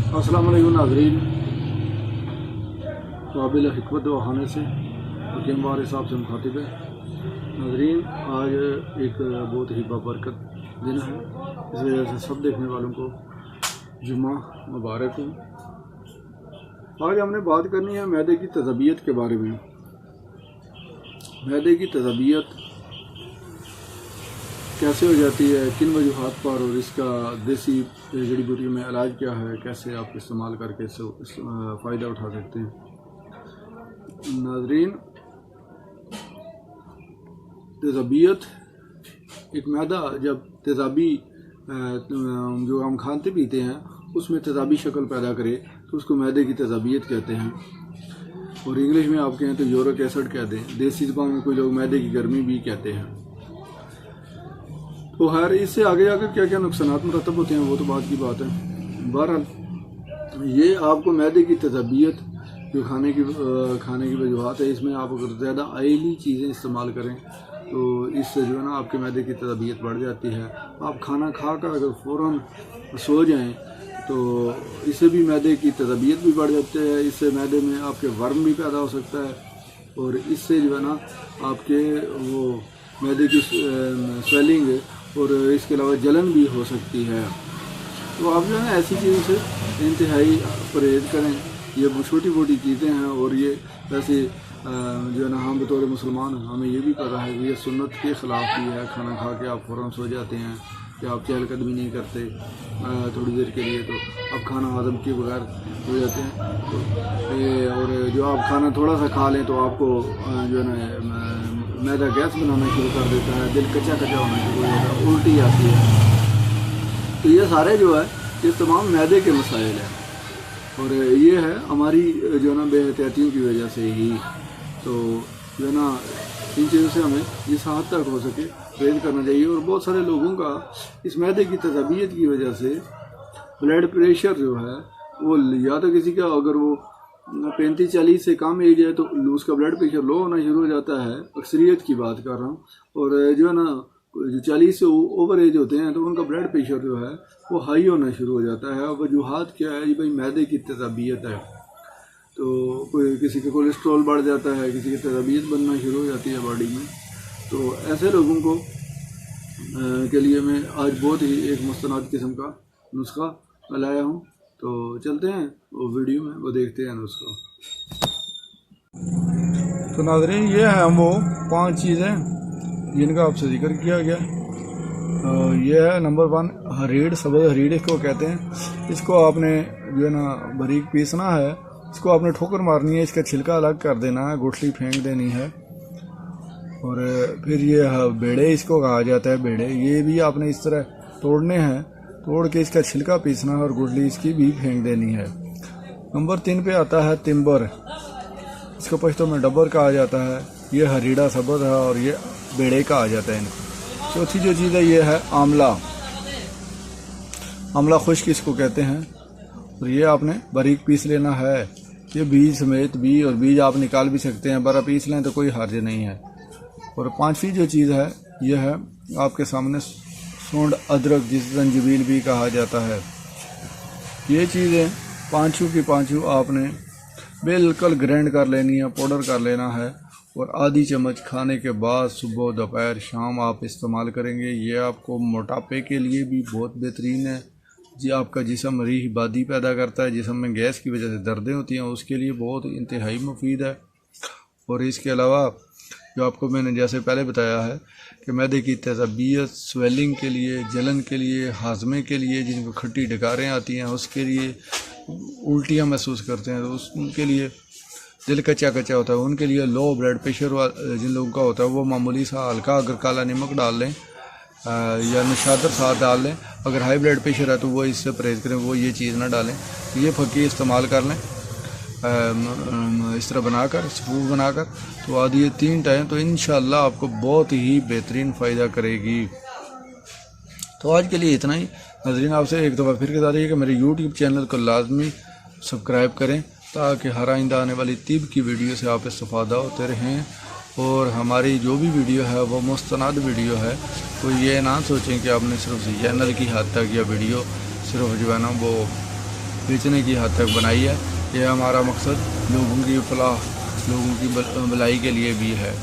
अस्सलाम वालेकुम नाज़रीन, काबिल हिकमत वहाने से हकीम वार साहब से मुखातिब है। नाज़रीन, आज एक बहुत ही बाबरकत दिन है, इस वजह से सब देखने वालों को जुम्मा मुबारक हो। आज हमने बात करनी है मैदे की तज़बियत के बारे में। मैदे की तज़बियत कैसे हो जाती है, किन वजूहात पर, और इसका देसी जड़ी बूटियों में इलाज क्या है, कैसे आप इस्तेमाल करके इससे फ़ायदा उठा सकते हैं। नाज़रीन, तज़बियत एक मैदा जब तेज़ाबी जो हम खाते पीते हैं उसमें तेज़ाबी शक्ल पैदा करे तो उसको मैदे की तज़बियत कहते हैं, और इंग्लिश में आप कहें तो यूरिक एसिड कहते हैं। देसी ज़बान में कोई लोग मैदे की गर्मी भी कहते हैं। तो खैर, इससे आगे जाकर क्या क्या नुकसानात मुरतब होते हैं वो तो बात की बात है। बहरहाल ये आपको मैदे की तज़बियत जो खाने की वजूहत है, इसमें आप अगर ज़्यादा ऑयली चीज़ें इस्तेमाल करें तो इससे जो है ना आपके मैदे की तज़बियत बढ़ जाती है। आप खाना खाकर अगर फ़ौरन सो जाएं तो इससे भी मैदे की तज़बियत भी बढ़ जाती है। इससे मैदे में आपके वर्म भी पैदा हो सकता है, और इससे जो है ना आपके वो मैदे की स्वेलिंग और इसके अलावा जलन भी हो सकती है। तो आप जो है ना ऐसी चीज़ों से इंतहाई परहेज़ करें। ये छोटी मोटी चीज़ें हैं, और ये वैसे जो है ना हम बतौर मुसलमान हमें ये भी पता है कि ये सुन्नत के ख़िलाफ़ भी है। खाना खा के आप फ़ौरन सो जाते हैं या आप चहलकदमी नहीं करते थोड़ी देर के लिए, तो आप खाना हज़म किए बगैर हो जाते हैं। तो और जो आप खाना थोड़ा सा खा लें तो आपको जो है ना मैदा गैस बनाना शुरू कर देता है, दिल कच्चा होना शुरू हो जाता है, उल्टी आती है। तो ये सारे जो है ये तमाम मैदे के मसाइल हैं, और ये है हमारी जो है ना बेहतियातियों की वजह से ही। तो जो है ना इन चीज़ों से हमें जिस हद तक हो सके परहेज़ करना चाहिए। और बहुत सारे लोगों का इस मैदे की तज़बियत की वजह से ब्लड प्रेशर जो है वो, या तो किसी का अगर वो 35-40 से कम एज है तो उसका ब्लड प्रेशर लो होना शुरू हो जाता है, अक्सरियत की बात कर रहा हूँ। और जो है ना जो 40 से ओवर एज होते हैं तो उनका ब्लड प्रेशर जो है वो हाई होना शुरू हो जाता है। वजूहात क्या है, भाई मैदे की तज़बियत है। तो कोई किसी का कोलेस्ट्रॉल बढ़ जाता है, किसी की तज़बियत बनना शुरू हो जाती है बॉडी में। तो ऐसे लोगों को के लिए मैं आज बहुत ही एक मुस्तनद किस्म का नुस्खा लाया हूँ। तो चलते हैं वो वीडियो में, वो देखते हैं नुस्खा। तो नाज़रीन, ये है वो 5 चीज़ें जिनका आपसे जिक्र किया गया। ये है नंबर 1 हरीड़, सब्ज़ हरीड़ इसको कहते हैं। इसको आपने जो है ना बारीक पीसना है, इसको आपने ठोकर मारनी है, इसका छिलका अलग कर देना है, गुठली फेंक देनी है। और फिर ये बेड़े इसको कहा जाता है, बेड़े ये भी आपने इस तरह तोड़ने हैं, तोड़ के इसका छिलका पीसना है और गुठली इसकी भी फेंक देनी है। नंबर 3 पे आता है तिम्बर, इसको पश्तो में डब्बर कहा जाता है। ये हरीड़ा सब्ज़ है और ये बेड़े कहा जाता है इनको। चौथी जो चीज़ है ये है आंवला, आंवला खुश्क इसको कहते हैं, और ये आपने बारीक पीस लेना है। ये बीज समेत बीज, और बीज आप निकाल भी सकते हैं, बड़ा पीस लें तो कोई हर्ज नहीं है। और 5वीं जो चीज़ है ये है आपके सामने सूंड अदरक, जिसे जंजीबील भी कहा जाता है। ये चीज़ें पाँचों की पाँचों आपने बिल्कुल ग्राइंड कर लेनी है, पाउडर कर लेना है, और आधी चम्मच खाने के बाद सुबह दोपहर शाम आप इस्तेमाल करेंगे। ये आपको मोटापे के लिए भी बहुत बेहतरीन है। जी, आपका जिस्म रीह बादी पैदा करता है, जिस्म में गैस की वजह से दर्दें होती हैं, उसके लिए बहुत इंतहाई मुफीद है। और इसके अलावा जो आपको मैंने जैसे पहले बताया है कि मैदे की तज़बियत, स्वेलिंग के लिए, जलन के लिए, हाजमे के लिए, जिनको खट्टी डकारें आती हैं उसके लिए, उल्टियाँ महसूस करते हैं तो उनके लिए, दिल कच्चा होता है उनके लिए, लो ब्लड प्रेशर जिन लोगों का होता है वो मामूली सा हल्का अगर काला नमक डाल लें या नशातर साथ डाल लें। अगर हाई ब्लड प्रेशर है तो वो इससे परहेज़ करें, वो ये चीज़ ना डालें। ये फकी इस्तेमाल कर लें इस तरह बनाकर, सूप बनाकर, तो आधी 3 टाइम, तो इंशाअल्लाह आपको बहुत ही बेहतरीन फ़ायदा करेगी। तो आज के लिए इतना ही। नाज़रीन, आपसे एक दफ़ा फिर बता रही है कि मेरे YouTube चैनल को लाजमी सब्सक्राइब करें ताकि हर आइंदा आने वाली तिब की वीडियो से आप इस्तेफ़ादा होते रहें। और हमारी जो भी वीडियो है वो मुस्तनद वीडियो है, तो ये ना सोचें कि आपने सिर्फ चैनल की हद तक या वीडियो सिर्फ जो है ना वो बेचने की हद तक बनाई है। यह हमारा मकसद लोगों की फलाह, लोगों की भलाई के लिए भी है।